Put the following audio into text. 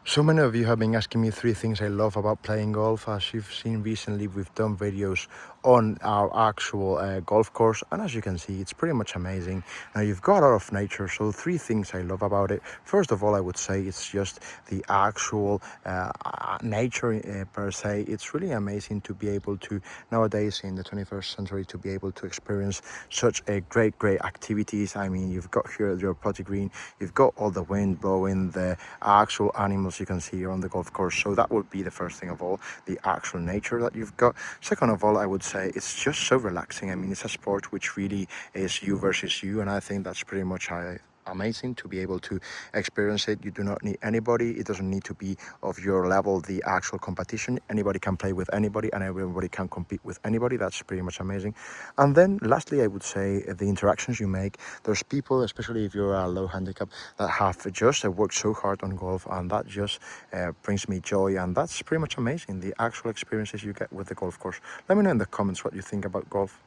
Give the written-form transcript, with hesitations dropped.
So many of you have been asking me three things I love about playing golf. As you've seen recently, we've done videos on our actual golf course, and as you can see, it's pretty much amazing. Now, you've got a lot of nature, so three things I love about it. First of all, I would say it's just the actual nature per se. It's really amazing to be able to, nowadays in the 21st century, to be able to experience such a great activities. I mean, you've got here your putting green, you've got all the wind blowing, the actual animals you can see here on the golf course. So that would be the first thing of all, the actual nature that you've got. Second of all, I would say it's just so relaxing. I mean, it's a sport which really is you versus you, and I think that's pretty much amazing to be able to experience it. You do not need anybody. It doesn't need to be of your level, the actual competition. Anybody can play with anybody and everybody can compete with anybody. That's pretty much amazing. And then lastly, I would say the interactions you make. There's people, especially if you're a low handicap, that have just worked so hard on golf, and that just brings me joy, and that's pretty much amazing, the actual experiences you get with the golf course. Let me know in the comments what you think about golf.